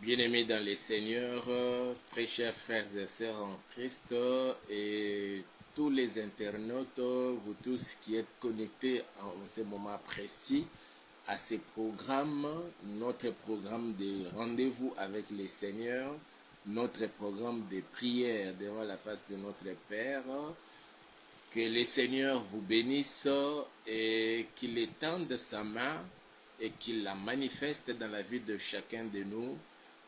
Bien-aimés dans les seigneurs, très chers frères et sœurs en Christ et tous les internautes, vous tous qui êtes connectés en ce moment précis à ce programme, notre programme de rendez-vous avec les seigneurs, notre programme de prière devant la face de notre Père. Que les seigneurs vous bénissent et qu'il étende sa main et qu'il la manifeste dans la vie de chacun de nous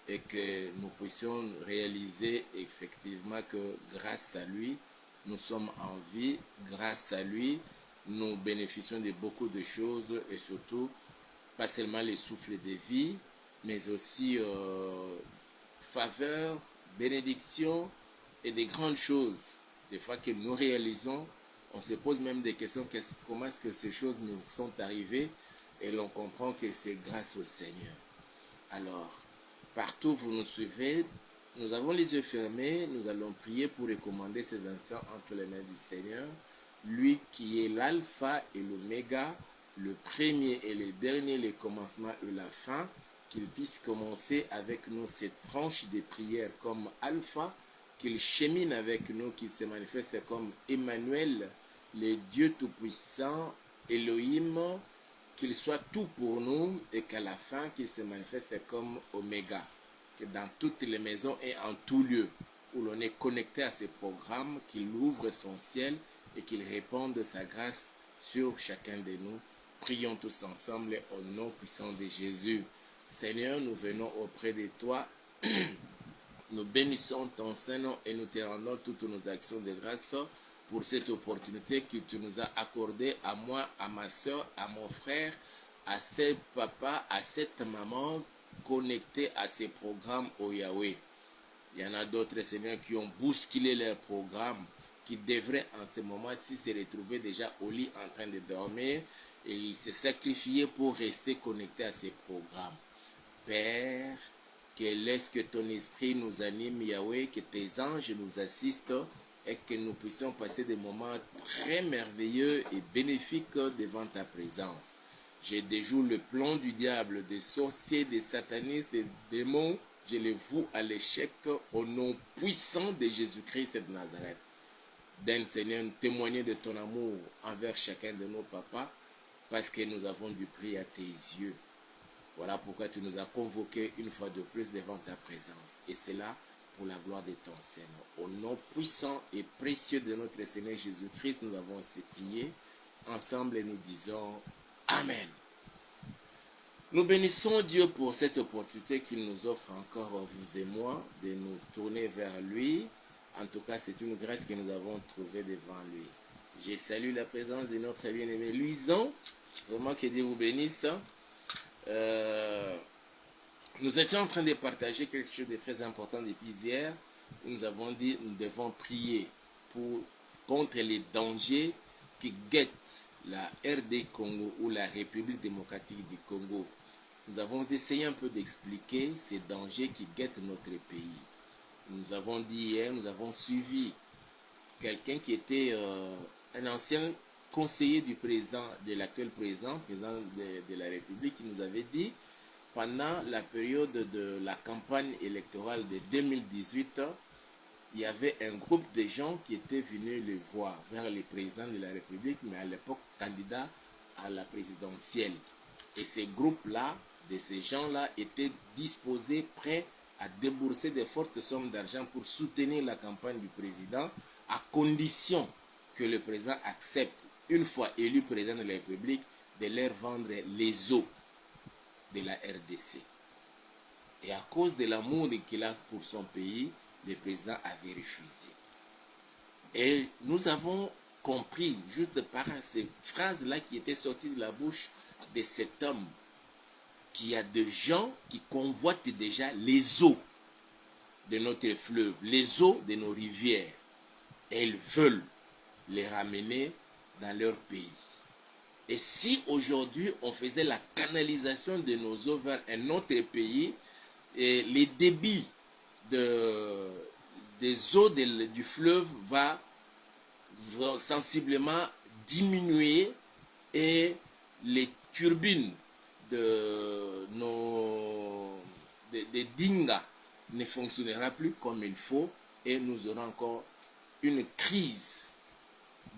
et que nous puissions réaliser effectivement que grâce à lui, nous sommes en vie, grâce à lui, nous bénéficions de beaucoup de choses et surtout, pas seulement les souffles de vie, mais aussi faveur, bénédiction et des grandes choses. Des fois que nous réalisons, on se pose même des questions, comment est-ce que ces choses nous sont arrivées et l'on comprend que c'est grâce au Seigneur. Alors, partout où vous nous suivez, nous avons les yeux fermés, nous allons prier pour recommander ces instants entre les mains du Seigneur, lui qui est l'alpha et l'oméga, le premier et le dernier, le commencement et la fin, qu'il puisse commencer avec nous cette tranche de prière comme alpha, qu'il chemine avec nous, qu'il se manifeste comme Emmanuel, le Dieu Tout-Puissant, Elohim, qu'il soit tout pour nous et qu'à la fin, qu'il se manifeste comme Oméga, que dans toutes les maisons et en tout lieu où l'on est connecté à ce programme, qu'il ouvre son ciel et qu'il réponde de sa grâce sur chacun de nous. Prions tous ensemble au nom puissant de Jésus. Seigneur, nous venons auprès de toi. Nous bénissons ton Saint-Nom et nous te rendons toutes nos actions de grâce pour cette opportunité que tu nous as accordée à moi, à ma soeur, à mon frère, à ce papa, à cette maman connectés à ces programmes au Yahweh. Il y en a d'autres, Seigneur, qui ont bousculé leur programme, qui devraient en ce moment-ci se retrouver déjà au lit en train de dormir et ils se sacrifiaient pour rester connectés à ces programmes. Père, que laisse que ton esprit nous anime, Yahweh, que tes anges nous assistent et que nous puissions passer des moments très merveilleux et bénéfiques devant ta présence. Je déjoue le plan du diable, des sorciers, des satanistes, des démons. Je les voue à l'échec au nom puissant de Jésus-Christ de Nazareth. Donne, Seigneur, témoigner de ton amour envers chacun de nos papas parce que nous avons du prix à tes yeux. Voilà pourquoi tu nous as convoqués une fois de plus devant ta présence. Et c'est là pour la gloire de ton Seigneur. Au nom puissant et précieux de notre Seigneur Jésus-Christ, nous avons ainsi prié. Ensemble, et nous disons Amen. Nous bénissons Dieu pour cette opportunité qu'il nous offre encore, vous et moi, de nous tourner vers lui. En tout cas, c'est une grâce que nous avons trouvée devant lui. Je salue la présence de notre bien-aimé Luison. Vraiment que Dieu vous bénisse. Nous étions en train de partager quelque chose de très important depuis hier. Nous avons dit nous devons prier contre les dangers qui guettent la RD Congo ou la République démocratique du Congo. Nous avons essayé un peu d'expliquer ces dangers qui guettent notre pays. Nous avons dit hier, nous avons suivi quelqu'un qui était un ancien conseiller du président, de l'actuel président de la République, qui nous avait dit, pendant la période de la campagne électorale de 2018, il y avait un groupe de gens qui étaient venus le voir vers le président de la République, mais à l'époque candidat à la présidentielle. Et ces groupes-là, de ces gens-là, étaient disposés, prêts à débourser de fortes sommes d'argent pour soutenir la campagne du président, à condition que le président accepte, une fois élu président de la République, de leur vendre les eaux de la RDC. Et à cause de l'amour qu'il a pour son pays, le président avait refusé. Et nous avons compris, juste par ces phrases-là qui étaient sorties de la bouche de cet homme, qu'il y a des gens qui convoitent déjà les eaux de notre fleuve, les eaux de nos rivières, et ils veulent les ramener dans leur pays. Et si aujourd'hui on faisait la canalisation de nos eaux vers un autre pays, et les débits des eaux du fleuve va sensiblement diminuer et les turbines de de Dinga ne fonctionnera plus comme il faut et nous aurons encore une crise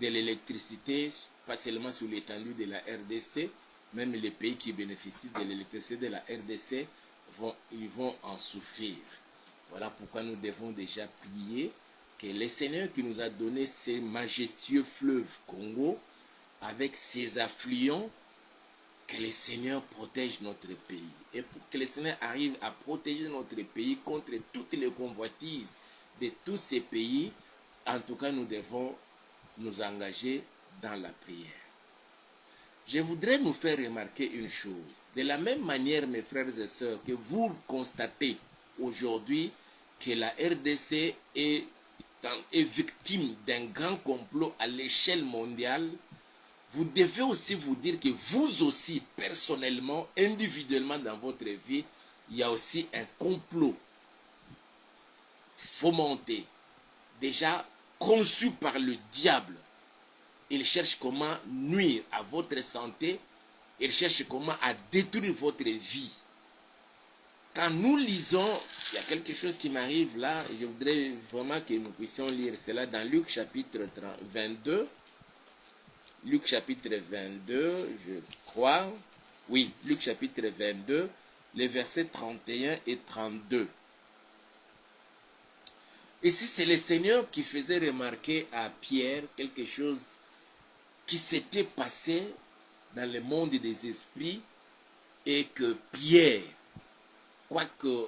de l'électricité, pas seulement sur l'étendue de la RDC, même les pays qui bénéficient de l'électricité de la RDC, ils vont en souffrir. Voilà pourquoi nous devons déjà prier que le Seigneur qui nous a donné ces majestueux fleuves Congo, avec ses affluents, que le Seigneur protège notre pays. Et pour que le Seigneur arrive à protéger notre pays contre toutes les convoitises de tous ces pays, en tout cas, nous devons nous engager dans la prière. Je voudrais nous faire remarquer une chose. De la même manière, mes frères et sœurs, que vous constatez aujourd'hui que la RDC est victime d'un grand complot à l'échelle mondiale, vous devez aussi vous dire que vous aussi, personnellement, individuellement dans votre vie, il y a aussi un complot fomenté, déjà conçu par le diable. Il cherche comment nuire à votre santé, il cherche comment à détruire votre vie. Quand nous lisons, il y a quelque chose qui m'arrive là, je voudrais vraiment que nous puissions lire cela dans Luc chapitre 22. Luc chapitre 22, je crois. Oui, Luc chapitre 22, les versets 31 et 32. Ici, c'est le Seigneur qui faisait remarquer à Pierre quelque chose qui s'était passé dans le monde des esprits et que Pierre, quoique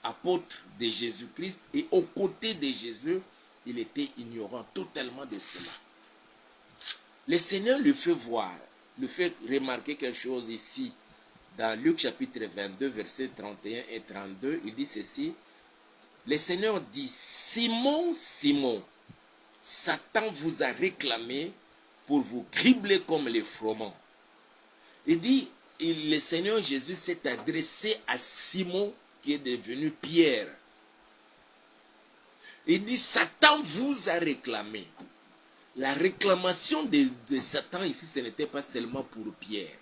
apôtre de Jésus-Christ et aux côtés de Jésus, il était ignorant totalement de cela. Le Seigneur lui fait voir, lui fait remarquer quelque chose ici, dans Luc chapitre 22, versets 31 et 32, il dit ceci, le Seigneur dit, Simon, Simon, Satan vous a réclamé pour vous cribler comme les froment. Il dit, le Seigneur Jésus s'est adressé à Simon qui est devenu Pierre. Il dit, Satan vous a réclamé. La réclamation de Satan ici, ce n'était pas seulement pour Pierre.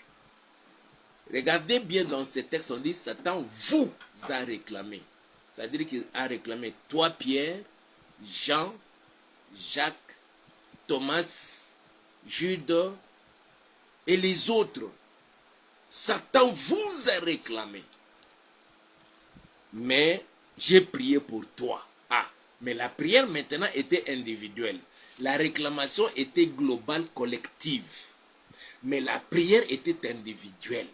Regardez bien dans ce texte, on dit, Satan vous a réclamé. C'est-à-dire qu'il a réclamé toi Pierre, Jean, Jacques, Thomas, Judas et les autres. Satan vous a réclamé. Mais j'ai prié pour toi. Ah, mais la prière maintenant était individuelle. La réclamation était globale, collective. Mais la prière était individuelle.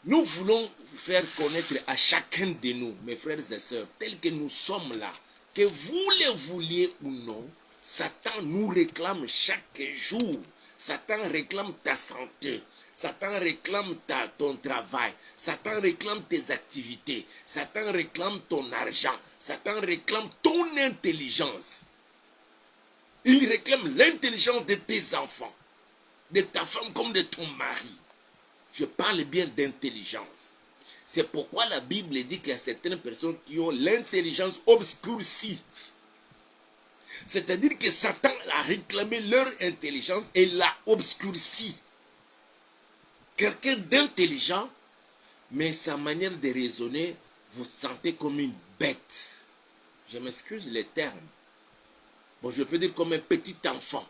Nous voulons faire connaître à chacun de nous, mes frères et sœurs, tels que nous sommes là, que vous le vouliez ou non, Satan nous réclame chaque jour. Satan réclame ta santé. Satan réclame ton travail. Satan réclame tes activités. Satan réclame ton argent. Satan réclame ton intelligence. Il réclame l'intelligence de tes enfants, de ta femme comme de ton mari. Je parle bien d'intelligence. C'est pourquoi la Bible dit qu'il y a certaines personnes qui ont l'intelligence obscurcie. C'est-à-dire que Satan a réclamé leur intelligence et l'a obscurcie. Quelqu'un d'intelligent, mais sa manière de raisonner, vous sentez comme une bête. Je m'excuse les termes. Bon, je peux dire comme un petit enfant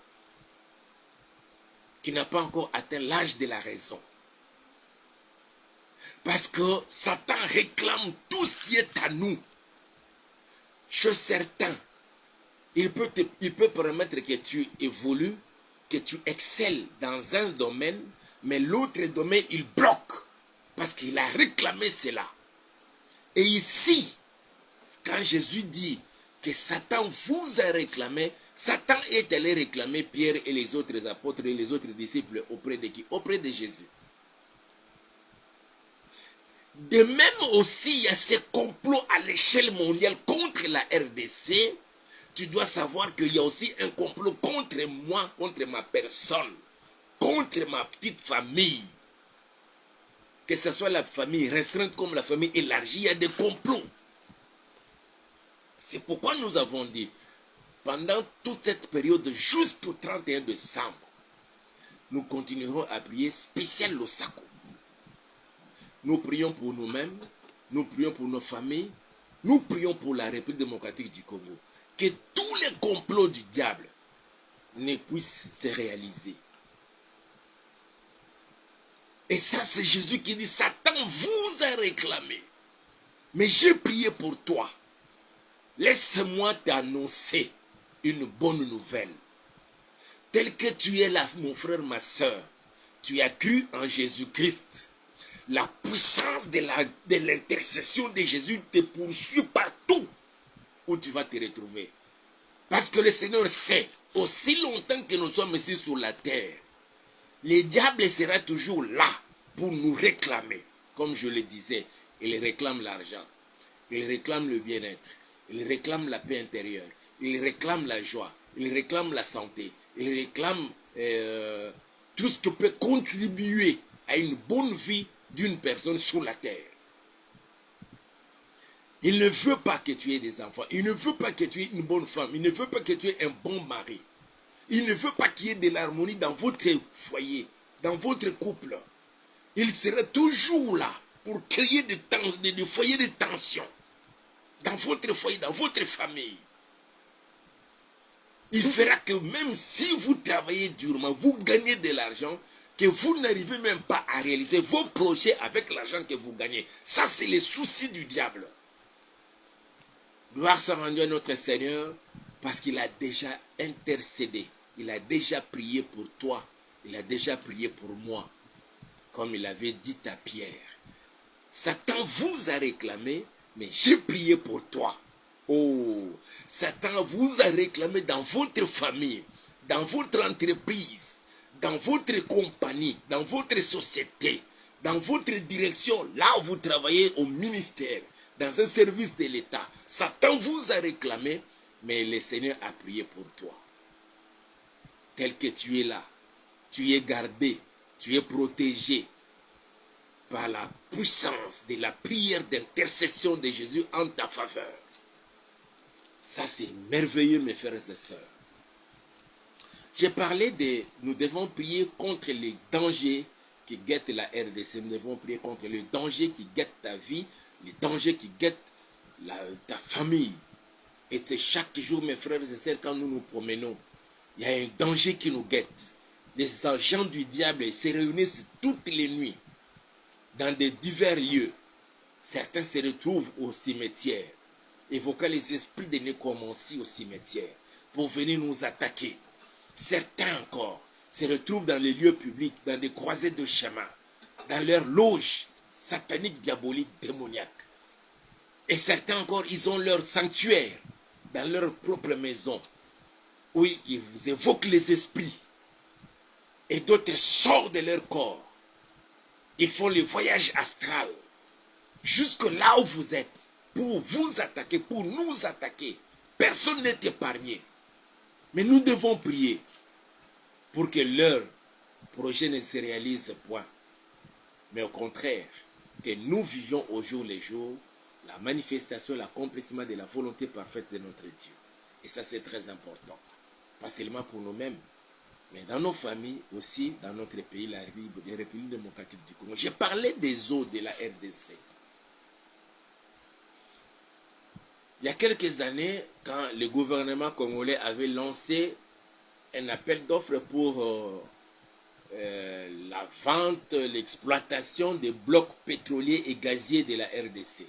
qui n'a pas encore atteint l'âge de la raison. Parce que Satan réclame tout ce qui est à nous. Je suis certain, il peut permettre que tu évolues, que tu excelles dans un domaine, mais l'autre domaine, il bloque. Parce qu'il a réclamé cela. Et ici, quand Jésus dit que Satan vous a réclamé, Satan est allé réclamer Pierre et les autres apôtres et les autres disciples auprès de qui? Auprès de Jésus. De même aussi, il y a ces complots à l'échelle mondiale contre la RDC. Tu dois savoir qu'il y a aussi un complot contre moi, contre ma personne, contre ma petite famille. Que ce soit la famille restreinte comme la famille élargie, il y a des complots. C'est pourquoi nous avons dit, pendant toute cette période jusqu'au 31 décembre, nous continuerons à prier spécial Losako. Nous prions pour nous-mêmes, nous prions pour nos familles, nous prions pour la République démocratique du Congo. Que tous les complots du diable ne puissent se réaliser. Et ça, c'est Jésus qui dit, Satan vous a réclamé. Mais j'ai prié pour toi. Laisse-moi t'annoncer une bonne nouvelle. Tel que tu es là, mon frère, ma soeur, tu as cru en Jésus-Christ. La puissance de l'intercession de Jésus te poursuit partout où tu vas te retrouver. Parce que le Seigneur sait, aussi longtemps que nous sommes ici sur la terre, le diable sera toujours là pour nous réclamer. Comme je le disais, il réclame l'argent, il réclame le bien-être, il réclame la paix intérieure, il réclame la joie, il réclame la santé, il réclame tout ce qui peut contribuer à une bonne vie d'une personne sur la terre. Il ne veut pas que tu aies des enfants, il ne veut pas que tu aies une bonne femme, il ne veut pas que tu aies un bon mari. Il ne veut pas qu'il y ait de l'harmonie dans votre foyer, dans votre couple. Il sera toujours là pour créer des foyers de tension dans votre foyer, dans votre famille. Il fera que même si vous travaillez durement, vous gagnez de l'argent, que vous n'arrivez même pas à réaliser vos projets avec l'argent que vous gagnez. Ça, c'est les soucis du diable. Gloire soit rendue à notre Seigneur parce qu'il a déjà intercédé. Il a déjà prié pour toi. Il a déjà prié pour moi. Comme il avait dit à Pierre. Satan vous a réclamé, mais j'ai prié pour toi. Oh, Satan vous a réclamé dans votre famille, dans votre entreprise, dans votre compagnie, dans votre société, dans votre direction, là où vous travaillez au ministère, dans un service de l'État. Satan vous a réclamé, mais le Seigneur a prié pour toi. Tel que tu es là, tu es gardé, tu es protégé par la puissance de la prière d'intercession de Jésus en ta faveur. Ça, c'est merveilleux, mes frères et sœurs. J'ai parlé de... Nous devons prier contre les dangers qui guettent la RDC. Nous devons prier contre les dangers qui guettent ta vie, les dangers qui guettent ta famille. Et c'est chaque jour, mes frères et sœurs, quand nous nous promenons, il y a un danger qui nous guette. Les agents du diable se réunissent toutes les nuits dans des divers lieux. Certains se retrouvent au cimetière, évoquant les esprits de nécromancie au cimetière pour venir nous attaquer. Certains encore se retrouvent dans les lieux publics, dans des croisées de chemin, dans leurs loges sataniques, diaboliques, démoniaques. Et certains encore, ils ont leur sanctuaire dans leur propre maison, où ils vous évoquent les esprits. Et d'autres sortent de leur corps. Ils font le voyage astral jusque là où vous êtes pour vous attaquer, pour nous attaquer. Personne n'est épargné. Mais nous devons prier pour que leur projet ne se réalise point. Mais au contraire, que nous vivions au jour le jour la manifestation, l'accomplissement de la volonté parfaite de notre Dieu. Et ça, c'est très important. Pas seulement pour nous-mêmes, mais dans nos familles aussi, dans notre pays, la République démocratique du Congo. J'ai parlé des eaux de la RDC. Il y a quelques années, quand le gouvernement congolais avait lancé un appel d'offres pour la vente, l'exploitation des blocs pétroliers et gaziers de la RDC,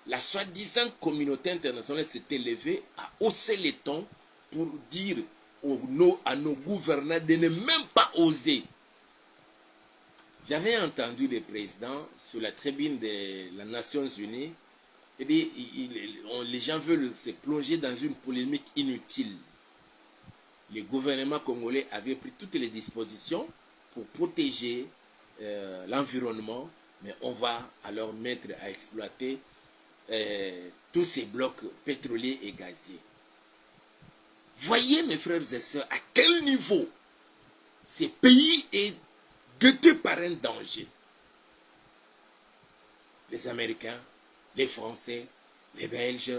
la soi-disant communauté internationale s'était levée à hausser les tons pour dire à nos gouvernants de ne même pas oser. J'avais entendu le président sur la tribune des Nations Unies, et les gens veulent se plonger dans une polémique inutile. Le gouvernement congolais avait pris toutes les dispositions pour protéger l'environnement, mais on va alors mettre à exploiter tous ces blocs pétroliers et gaziers. Voyez, mes frères et sœurs, à quel niveau ce pays est guetté par un danger. Les Américains, les Français, les Belges,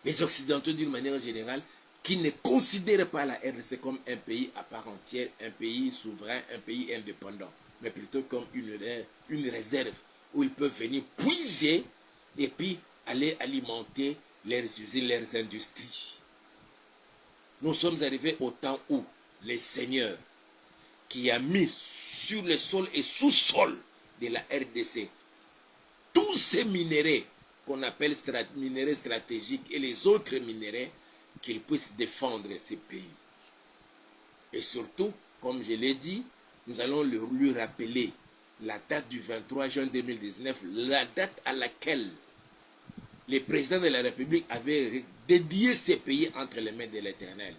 les Occidentaux d'une manière générale, qui ne considèrent pas la RDC comme un pays à part entière, un pays souverain, un pays indépendant. mais plutôt comme une réserve où ils peuvent venir puiser et puis aller alimenter leurs usines, leurs industries. Nous sommes arrivés au temps où le Seigneur, qui a mis sur le sol et sous-sol de la RDC tous ces minéraux qu'on appelle minéraux stratégiques et les autres minéraux, qu'ils puissent défendre ces pays. Et surtout, comme je l'ai dit, nous allons lui rappeler la date du 23 juin 2019, la date à laquelle le président de la République avait dédié ces pays entre les mains de l'Éternel.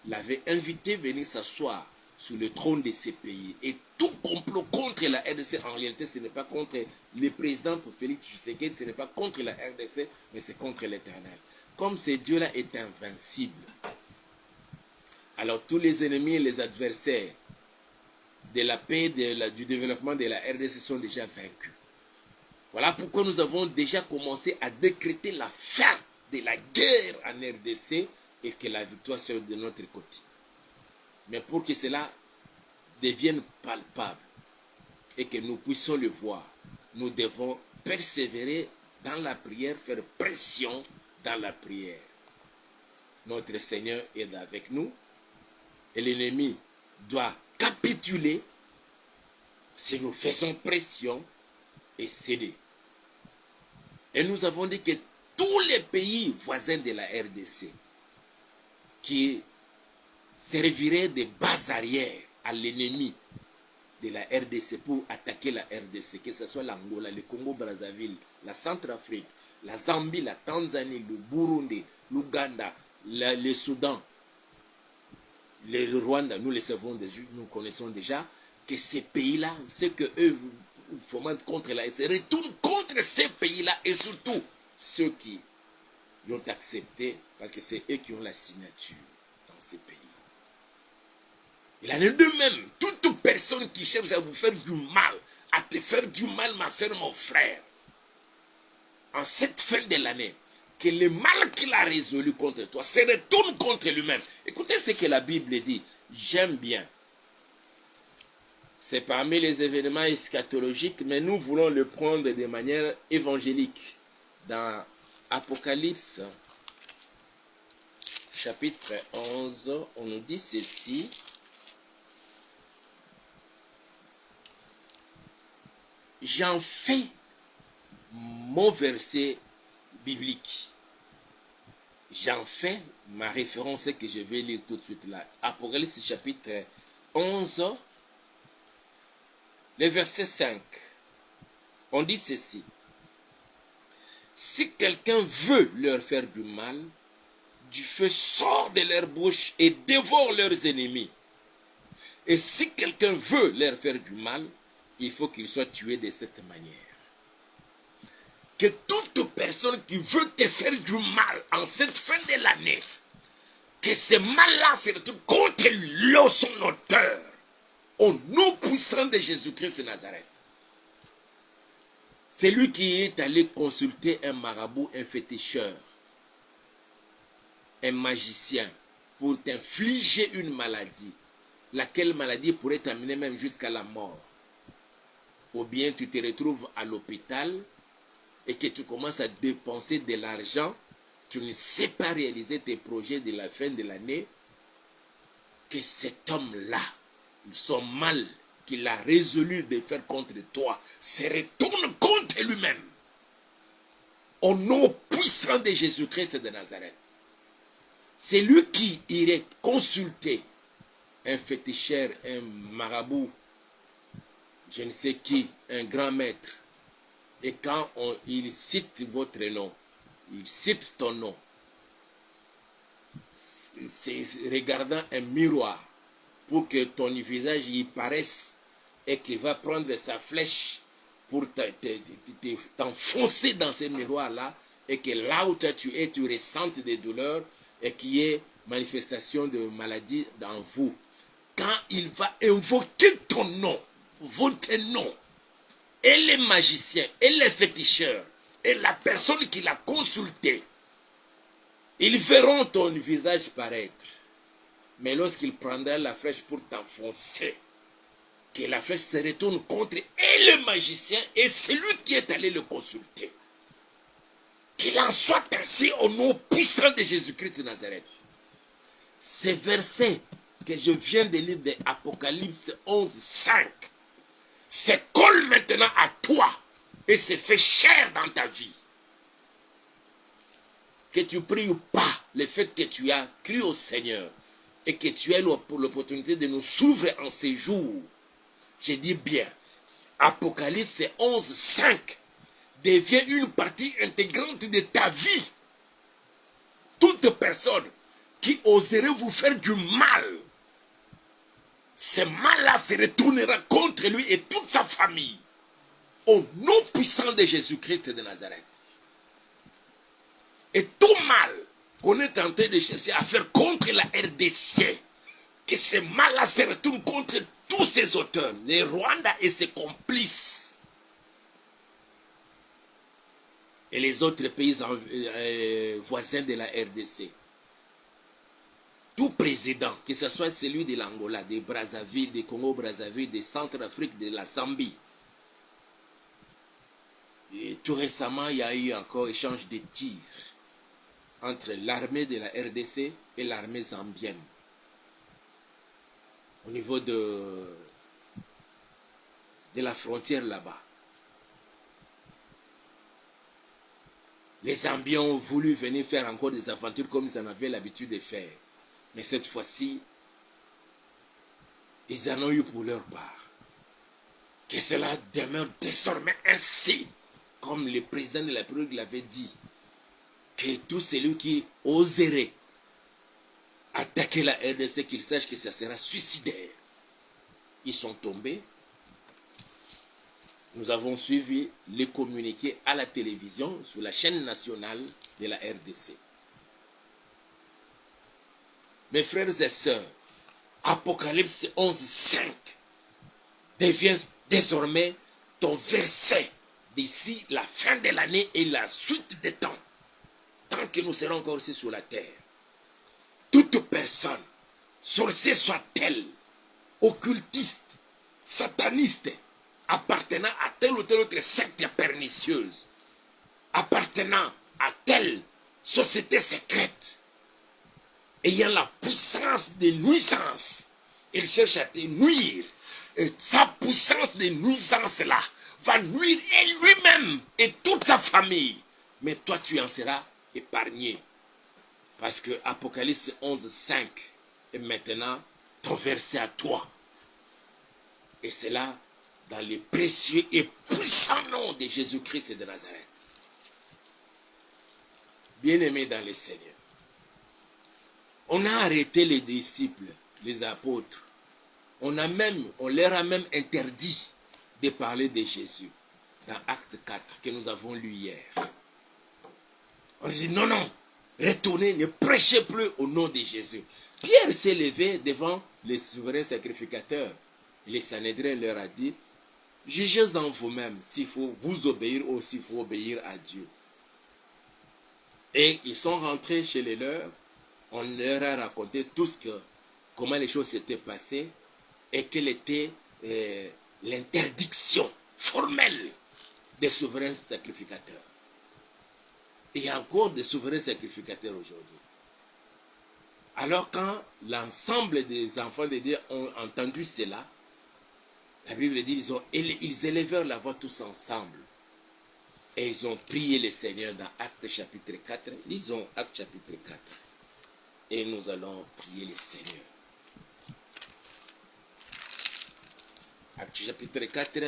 L'avait invité à venir s'asseoir sur le trône de ces pays. Et tout complot contre la RDC, en réalité, ce n'est pas contre le président Félix Tshisekedi, ce n'est pas contre la RDC, mais c'est contre l'Éternel. Comme ce Dieu-là est invincible, alors tous les ennemis et les adversaires de la paix, du développement de la RDC sont déjà vaincus. Voilà pourquoi nous avons déjà commencé à décréter la fin de la guerre en RDC et que la victoire soit de notre côté. Mais pour que cela devienne palpable et que nous puissions le voir, nous devons persévérer dans la prière, faire pression dans la prière. Notre Seigneur est avec nous et l'ennemi doit capituler si nous faisons pression et céder. Et nous avons dit que tous les pays voisins de la RDC qui serviraient de base arrière à l'ennemi de la RDC pour attaquer la RDC, que ce soit l'Angola, le Congo-Brazzaville, la Centrafrique, la Zambie, la Tanzanie, le Burundi, l'Ouganda, le Soudan, le Rwanda, nous les savons déjà, nous connaissons déjà que ces pays-là, ce qu'eux fomentent contre la RDC, retournent contre ces pays-là et surtout ceux qui ont accepté, parce que c'est eux qui ont la signature dans ces pays. Il en est de même, toute personne qui cherche à vous faire du mal, à te faire du mal, ma soeur, mon frère, en cette fin de l'année, que le mal qu'il a résolu contre toi se retourne contre lui-même. Écoutez ce que la Bible dit, j'aime bien. C'est parmi les événements eschatologiques, mais nous voulons le prendre de manière évangélique. Dans Apocalypse, chapitre 11, on nous dit ceci. J'en fais mon verset biblique. J'en fais ma référence que je vais lire tout de suite là. Apocalypse chapitre 11, le verset 5. On dit ceci. Si quelqu'un veut leur faire du mal, du feu sort de leur bouche et dévore leurs ennemis. Et si quelqu'un veut leur faire du mal, il faut qu'il soit tué de cette manière. Que toute personne qui veut te faire du mal en cette fin de l'année, que ce mal-là se retrouve contre son auteur, au nom puissant de Jésus-Christ de Nazareth. C'est lui qui est allé consulter un marabout, un féticheur, un magicien, pour t'infliger une maladie, laquelle maladie pourrait t'amener même jusqu'à la mort. Ou bien tu te retrouves à l'hôpital et que tu commences à dépenser de l'argent, tu ne sais pas réaliser tes projets de la fin de l'année, que cet homme-là, son mal qu'il a résolu de faire contre toi, se retourne contre lui-même. Au nom puissant de Jésus-Christ de Nazareth. C'est lui qui irait consulter un féticheur, un marabout, je ne sais qui, un grand maître. Et quand il cite votre nom, il cite ton nom, c'est regardant un miroir pour que ton visage y paraisse et qu'il va prendre sa flèche pour t'enfoncer dans ce miroir-là et que là où tu es, tu ressentes des douleurs et qu'il y ait manifestation de maladie dans vous. Quand il va invoquer ton nom, votre nom, et les magiciens, et les féticheurs, et la personne qui l'a consulté, ils verront ton visage paraître. Mais lorsqu'il prendra la flèche pour t'enfoncer, que la flèche se retourne contre et le magicien et celui qui est allé le consulter. Qu'il en soit ainsi au nom puissant de Jésus-Christ de Nazareth. Ces versets que je viens de lire de Apocalypse 11, 5 se colle maintenant à toi et se fait chair dans ta vie. Que tu pries ou pas, le fait que tu as cru au Seigneur et que tu as l'opportunité de nous suivre en ces jours, je dis bien, Apocalypse 11, 5 devient une partie intégrante de ta vie. Toute personne qui oserait vous faire du mal, ce mal-là se retournera contre lui et toute sa famille. Au nom puissant de Jésus-Christ de Nazareth. Et tout mal qu'on est en train de chercher à faire contre la RDC, que ce mal-là se retourne contre tous ses auteurs, les Rwandais et ses complices, et les autres pays voisins de la RDC. Tout président, que ce soit celui de l'Angola, de Brazzaville, de Congo-Brazzaville, de Centrafrique, de la Zambie. Et tout récemment, il y a eu encore échange de tirs entre l'armée de la RDC et l'armée zambienne. Au niveau de la frontière là-bas. Les Zambiens ont voulu venir faire encore des aventures comme ils en avaient l'habitude de faire. Mais cette fois-ci, ils en ont eu pour leur part. Que cela demeure désormais ainsi, comme le président de la République l'avait dit, que tout celui qui oserait attaquer la RDC, qu'il sache que ça sera suicidaire. Ils sont tombés. Nous avons suivi les communiqués à la télévision sur la chaîne nationale de la RDC. Mes frères et sœurs, Apocalypse 11, 5 devient désormais ton verset d'ici la fin de l'année et la suite des temps, tant que nous serons encore ici sur la terre. Toute personne, sorcière soit-elle, occultiste, sataniste, appartenant à telle ou telle autre secte pernicieuse, appartenant à telle société secrète, ayant la puissance de nuisance, il cherche à te nuire. Et sa puissance de nuisance-là va nuire et lui-même et toute sa famille. Mais toi, tu en seras épargné. Parce que Apocalypse 11, 5 est maintenant ton verset à toi. Et c'est là, dans le précieux et puissant nom de Jésus-Christ et de Nazareth. Bien-aimés dans le Seigneur. On a arrêté les disciples, les apôtres. On leur a même interdit de parler de Jésus. Dans Acte 4, que nous avons lu hier. On dit non, retournez, ne prêchez plus au nom de Jésus. Pierre s'est levé devant les souverains sacrificateurs. Les Sanhédrins leur a dit, jugez en vous-même s'il faut vous obéir ou s'il faut obéir à Dieu. Et ils sont rentrés chez les leurs. On leur a raconté comment les choses s'étaient passées et quelle était l'interdiction formelle des souverains sacrificateurs. Et il y a encore des souverains sacrificateurs aujourd'hui. Alors quand l'ensemble des enfants de Dieu ont entendu cela, la Bible dit ils élevèrent la voix tous ensemble. Et ils ont prié le Seigneur dans Acte chapitre 4. Lisons Acte chapitre 4. Et nous allons prier le Seigneur. Acte chapitre 4,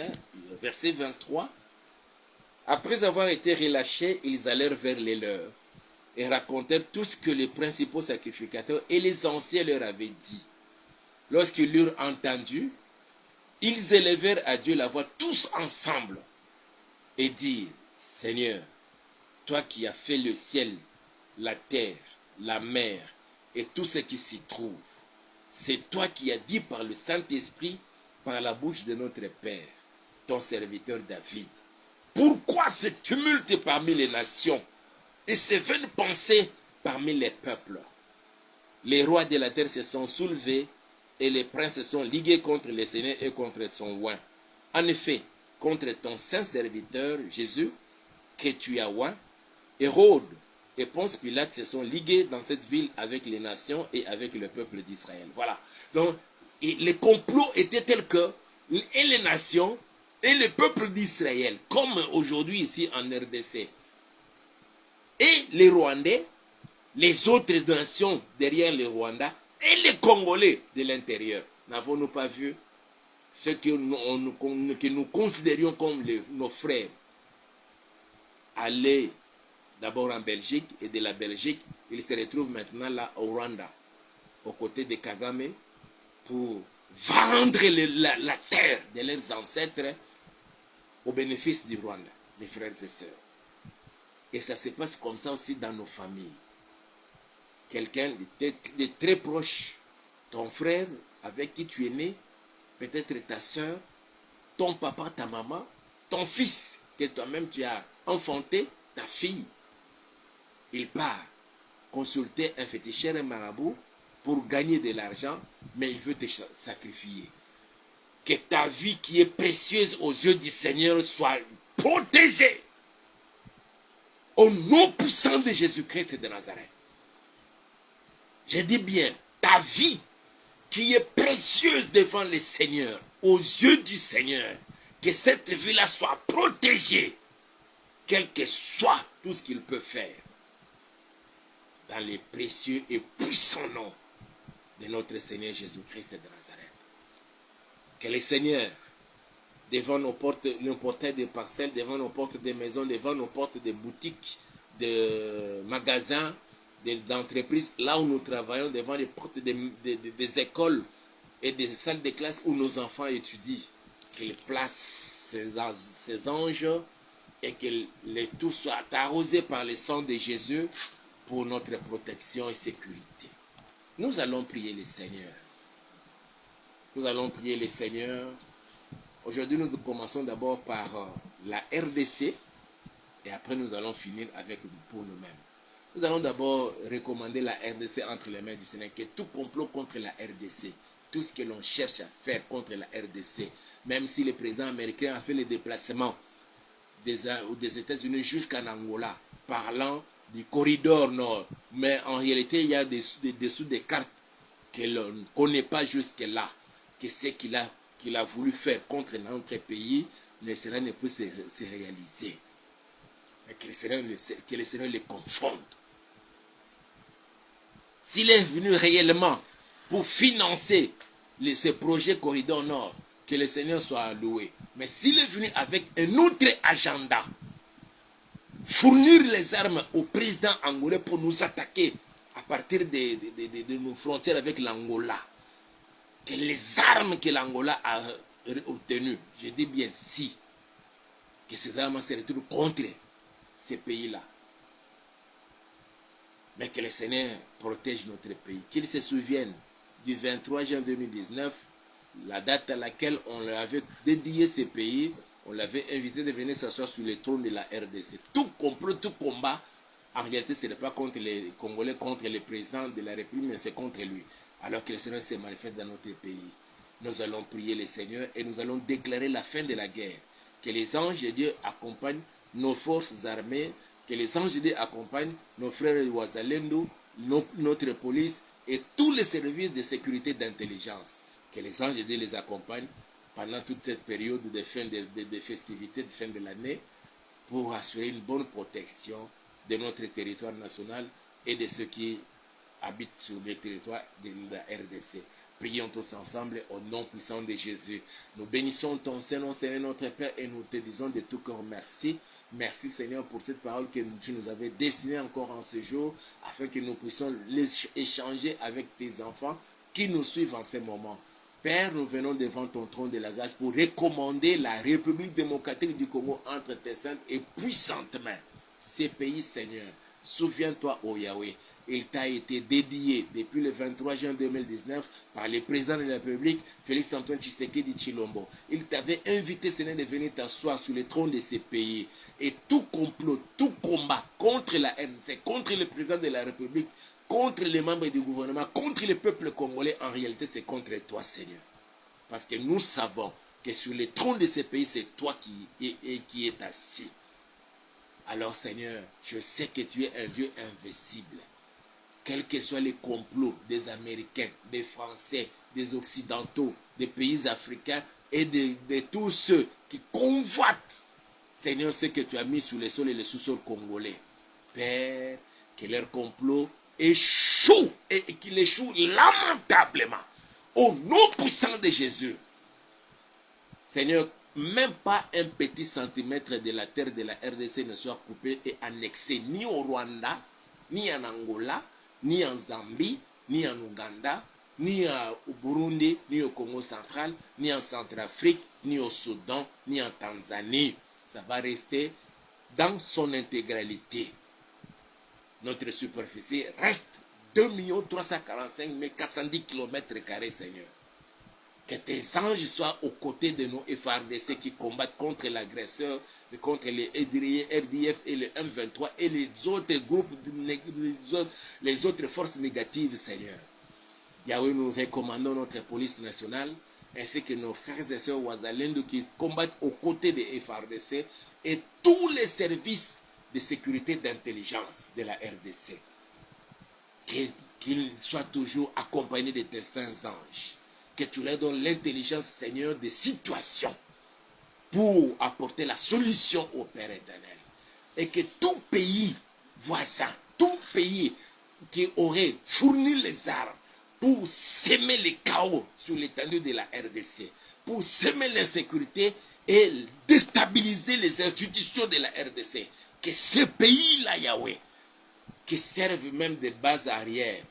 verset 23. Après avoir été relâchés, ils allèrent vers les leurs et racontèrent tout ce que les principaux sacrificateurs et les anciens leur avaient dit. Lorsqu'ils l'eurent entendu, ils élevèrent à Dieu la voix tous ensemble et dirent, Seigneur, toi qui as fait le ciel, la terre, la mer et tout ce qui s'y trouve, c'est toi qui as dit par le Saint-Esprit, par la bouche de notre Père, ton serviteur David. Pourquoi ce tumulte parmi les nations et ces vaines pensées parmi les peuples? Les rois de la terre se sont soulevés et les princes sont ligués contre le Seigneur et contre son oint. En effet, contre ton saint serviteur Jésus, que tu as oint, Hérode et Ponce Pilate se sont ligués dans cette ville avec les nations et avec le peuple d'Israël. Voilà. Donc, et les complots étaient tels que et les nations et le peuple d'Israël, comme aujourd'hui ici en RDC, et les Rwandais, les autres nations derrière les Rwandais, et les Congolais de l'intérieur. N'avons-nous pas vu ce que nous considérions comme nos frères aller d'abord en Belgique, et de la Belgique, ils se retrouvent maintenant là au Rwanda, aux côtés de Kagame, pour vendre la terre de leurs ancêtres au bénéfice du Rwanda, mes frères et sœurs. Et ça se passe comme ça aussi dans nos familles. Quelqu'un de très proche, ton frère avec qui tu es né, peut-être ta soeur, ton papa, ta maman, ton fils que toi-même tu as enfanté, ta fille, il part consulter un féticheur, un marabout, pour gagner de l'argent, mais il veut te sacrifier. Que ta vie qui est précieuse aux yeux du Seigneur soit protégée. Au nom puissant de Jésus-Christ de Nazareth. Je dis bien, ta vie qui est précieuse devant le Seigneur, aux yeux du Seigneur, que cette vie-là soit protégée, quel que soit tout ce qu'il peut faire, dans les précieux et puissants noms de notre Seigneur Jésus-Christ de Nazareth. Que le Seigneur, devant nos portes, nos portails de parcelles, devant nos portes de maisons, devant nos portes de boutiques, de magasins, d'entreprises, là où nous travaillons, devant les portes des écoles et des salles de classe où nos enfants étudient, qu'il place ses anges et que le tout soit arrosé par le sang de Jésus pour notre protection et sécurité. Nous allons prier le Seigneur. Nous allons prier le Seigneur. Aujourd'hui, nous commençons d'abord par la RDC et après nous allons finir avec pour nous-mêmes. Nous allons d'abord recommander la RDC entre les mains du Seigneur, que tout complot contre la RDC, tout ce que l'on cherche à faire contre la RDC, même si le président américain a fait le déplacement des États-Unis jusqu'en Angola, parlant du corridor nord, mais en réalité il y a dessous des cartes que l'on ne connaît pas jusque-là, que ce qu'il a voulu faire contre notre pays, le Seigneur ne peut se réaliser. Mais que le Seigneur les confonde. S'il est venu réellement pour financer ce projet Corridor Nord, que le Seigneur soit loué. Mais s'il est venu avec un autre agenda, fournir les armes au président angolais pour nous attaquer à partir de nos frontières avec l'Angola, que les armes que l'Angola a obtenues, je dis bien si, que ces armes se retrouvent contre ces pays-là. Mais que le Seigneur protège notre pays. Qu'il se souvienne du 23 juin 2019, la date à laquelle on avait dédié ces pays, on l'avait invité de venir s'asseoir sur le trône de la RDC. Tout complot, tout combat, en réalité, ce n'est pas contre les Congolais, contre le président de la République, mais c'est contre lui. Alors que le Seigneur se manifeste dans notre pays. Nous allons prier le Seigneur et nous allons déclarer la fin de la guerre. Que les anges de Dieu accompagnent nos forces armées, que les anges de Dieu accompagnent nos frères de Ouazalendo, notre police et tous les services de sécurité d'intelligence. Que les anges de Dieu les accompagnent pendant toute cette période de fin de festivités, de fin de l'année, pour assurer une bonne protection de notre territoire national et de ceux qui habitent sur le territoire de la RDC. Prions tous ensemble au nom puissant de Jésus. Nous bénissons ton Saint-Nom, Seigneur notre Père, et nous te disons de tout cœur merci. Merci Seigneur pour cette parole que tu nous avais destinée encore en ce jour, afin que nous puissions échanger avec tes enfants qui nous suivent en ce moment. Père, nous venons devant ton trône de la grâce pour recommander la République démocratique du Congo entre tes saintes et puissantes mains. Ces pays, Seigneur, souviens-toi, ô Yahweh, il t'a été dédié depuis le 23 juin 2019 par le président de la République, Félix Antoine Tshisekedi Tshilombo. Il t'avait invité, Seigneur, de venir t'asseoir sur le trône de ces pays. Et tout complot, tout combat contre la RDC, contre le président de la République, contre les membres du gouvernement, contre le peuple congolais, en réalité, c'est contre toi, Seigneur. Parce que nous savons que sur le trône de ces pays, c'est toi qui es assis. Alors, Seigneur, je sais que tu es un Dieu invincible. Quels que soient les complots des Américains, des Français, des Occidentaux, des pays africains et de tous ceux qui convoitent, Seigneur, ce que tu as mis sur les sols et les sous-sols congolais. Père, que leur complot échoue et qu'il échoue lamentablement. Au nom puissant de Jésus. Seigneur, même pas un petit centimètre de la terre de la RDC ne soit coupé et annexé ni au Rwanda, ni en Angola, ni en Zambie, ni en Ouganda, ni au Burundi, ni au Congo central, ni en Centrafrique, ni au Soudan, ni en Tanzanie. Ça va rester dans son intégralité. Notre superficie reste 2 345 410 km², Seigneur. Que tes anges soient aux côtés de nos FARDC qui combattent contre l'agresseur, contre les RDF et le M23 et les autres groupes, les autres forces négatives, Seigneur. Yahweh, nous recommandons notre police nationale ainsi que nos frères et sœurs Ouazalendo qui combattent aux côtés des FARDC et tous les services de sécurité d'intelligence de la RDC. Qu'ils soient toujours accompagnés de tes saints anges. Que tu leur donnes l'intelligence, Seigneur, des situations pour apporter la solution au Père éternel. Et que tout pays voisin, tout pays qui aurait fourni les armes pour semer le chaos sur l'étendue de la RDC, pour semer l'insécurité et déstabiliser les institutions de la RDC, que ce pays-là, Yahweh, qui servent même de base arrière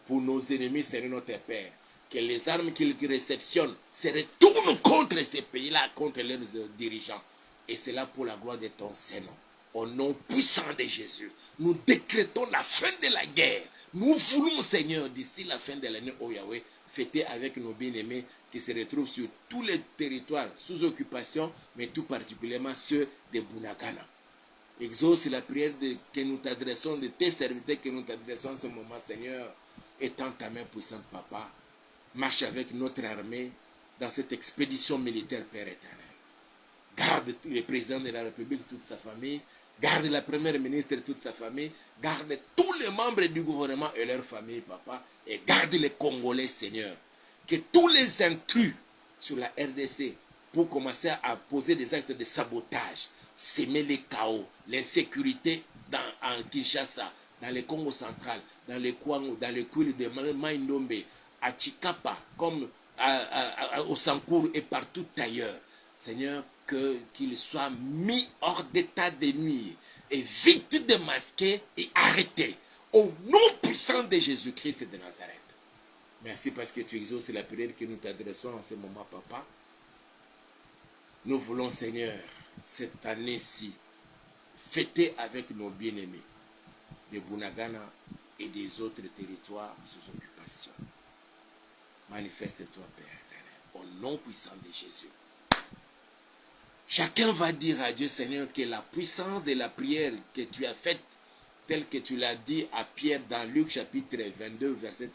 pour nos ennemis, Seigneur notre Père, que les armes qu'ils réceptionnent se retournent contre ces pays-là, contre leurs dirigeants. Et c'est là pour la gloire de ton Seigneur. Au nom puissant de Jésus, nous décrétons la fin de la guerre. Nous voulons, Seigneur, d'ici la fin de l'année, oh Yahweh, fêter avec nos bien-aimés qui se retrouvent sur tous les territoires sous occupation, mais tout particulièrement ceux de Bunagana. Exauce la prière que nous t'adressons, de tes serviteurs que nous t'adressons en ce moment, Seigneur, étends ta main puissante, Papa. Marche avec notre armée dans cette expédition militaire, Père éternel. Garde le président de la République, toute sa famille. Garde la première ministre et toute sa famille. Garde tous les membres du gouvernement et leur famille, Papa. Et garde les Congolais, Seigneur. Que tous les intrus sur la RDC, pour commencer à poser des actes de sabotage, s'aimer les chaos, l'insécurité en Kinshasa, dans le Congo central, dans le Kwango, dans le Kouili de Maïndombe, à Chikapa, comme au Sankour et partout ailleurs. Seigneur, qu'il soit mis hors d'état de nuire et vite démasqué et arrêté. Au nom puissant de Jésus-Christ de Nazareth. Merci parce que tu exauces la prière que nous t'adressons en ce moment, Papa. Nous voulons, Seigneur, cette année-ci, fêter avec nos bien-aimés de Bunagana et des autres territoires sous occupation. Manifeste-toi, Père éternel, au nom puissant de Jésus. Chacun va dire à Dieu, Seigneur, que la puissance de la prière que tu as faite, telle que tu l'as dit à Pierre dans Luc chapitre 22, verset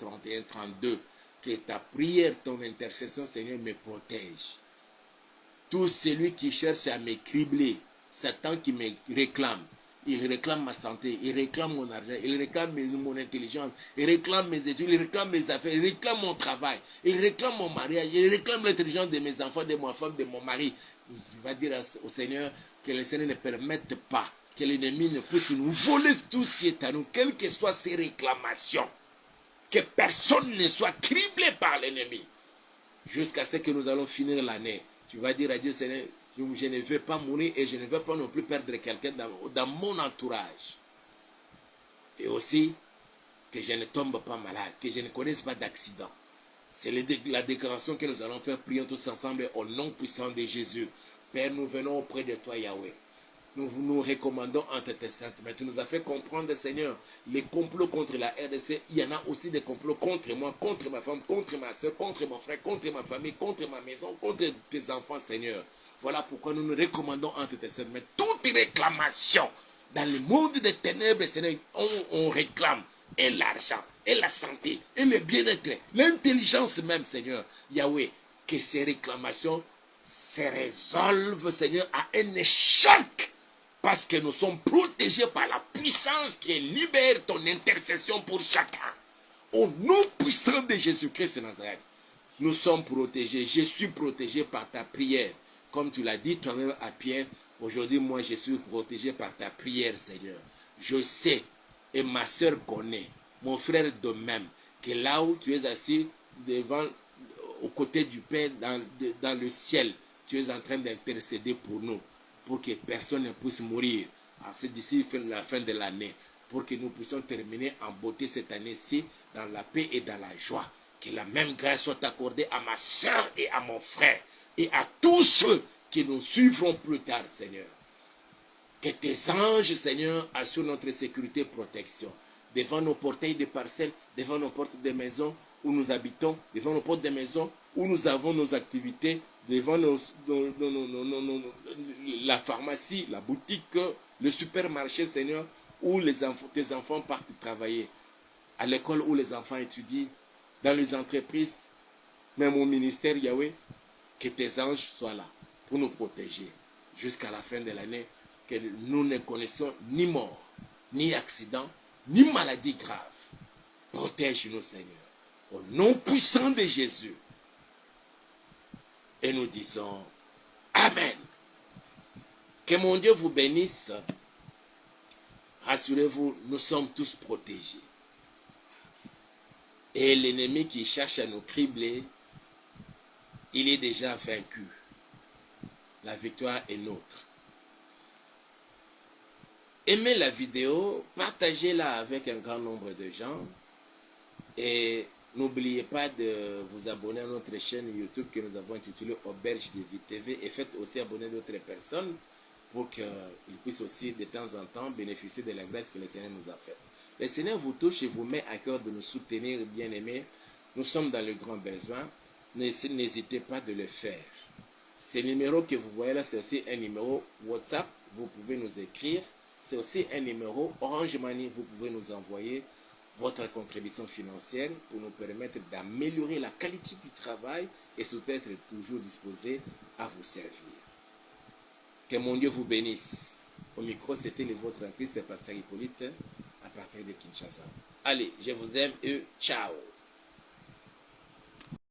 31-32, que ta prière, ton intercession, Seigneur, me protège. Tout celui qui cherche à me cribler, Satan qui me réclame, il réclame ma santé, il réclame mon argent, il réclame mon intelligence, il réclame mes études, il réclame mes affaires, il réclame mon travail, il réclame mon mariage, il réclame l'intelligence de mes enfants, de ma femme, de mon mari. Je vais dire au Seigneur que le Seigneur ne permette pas que l'ennemi ne puisse nous voler tout ce qui est à nous, quelles que soient ses réclamations. Que personne ne soit criblé par l'ennemi. Jusqu'à ce que nous allons finir l'année. Tu vas dire à Dieu, Seigneur, je ne veux pas mourir et je ne veux pas non plus perdre quelqu'un dans mon entourage. Et aussi, que je ne tombe pas malade, que je ne connaisse pas d'accident. C'est la déclaration que nous allons faire, prions tous ensemble au nom puissant de Jésus. Père, nous venons auprès de toi, Yahweh. Nous nous recommandons entre tes saintes mains. Tu nous as fait comprendre, Seigneur, les complots contre la RDC. Il y en a aussi des complots contre moi, contre ma femme, contre ma soeur, contre mon frère, contre ma famille, contre ma maison, contre tes enfants, Seigneur. Voilà pourquoi nous nous recommandons entre tes saintes mains. Toute réclamation dans le monde des ténèbres, Seigneur, on réclame et l'argent, et la santé, et le bien-être, l'intelligence même, Seigneur, Yahweh, que ces réclamations se résolvent, Seigneur, à un échec, parce que nous sommes protégés par la puissance qui libère ton intercession pour chacun. Au nom puissant de Jésus-Christ de Nazareth, nous sommes protégés. Je suis protégé par ta prière. Comme tu l'as dit toi-même à Pierre, aujourd'hui, moi, je suis protégé par ta prière, Seigneur. Je sais, et ma soeur connaît, mon frère de même, que là où tu es assis devant, aux côtés du Père dans le ciel, tu es en train d'intercéder pour nous, pour que personne ne puisse mourir. C'est d'ici la fin de l'année, pour que nous puissions terminer en beauté cette année-ci, dans la paix et dans la joie. Que la même grâce soit accordée à ma soeur et à mon frère, et à tous ceux qui nous suivront plus tard, Seigneur. Que tes anges, Seigneur, assurent notre sécurité et protection. Devant nos portails de parcelles, devant nos portes de maisons où nous habitons, devant nos portes de maisons où nous avons nos activités, devant la pharmacie, la boutique, le supermarché, Seigneur, où tes enfants partent travailler, à l'école où les enfants étudient, dans les entreprises, même au ministère, Yahweh, que tes anges soient là pour nous protéger jusqu'à la fin de l'année, que nous ne connaissions ni mort, ni accident, ni maladie grave. Protège-nous, Seigneur, au nom puissant de Jésus. Et nous disons Amen. Que mon Dieu vous bénisse. Rassurez-vous, nous sommes tous protégés. Et l'ennemi qui cherche à nous cribler, il est déjà vaincu. La victoire est nôtre. Aimez la vidéo, partagez-la avec un grand nombre de gens. Et n'oubliez pas de vous abonner à notre chaîne YouTube que nous avons intitulée Auberge de Vie TV. Et faites aussi abonner d'autres personnes pour qu'ils puissent aussi de temps en temps bénéficier de la grâce que le Seigneur nous a faite. Le Seigneur vous touche et vous met à cœur de nous soutenir, bien-aimés. Nous sommes dans le grand besoin. N'hésitez pas de le faire. Ce numéro que vous voyez là, c'est aussi un numéro WhatsApp. Vous pouvez nous écrire. C'est aussi un numéro Orange Money. Vous pouvez nous envoyer votre contribution financière pour nous permettre d'améliorer la qualité du travail et surtout être toujours disposé à vous servir. Que mon Dieu vous bénisse. Au micro, c'était le vôtre en Christ, Pasteur Hippolyte, à partir de Kinshasa. Allez, je vous aime et ciao.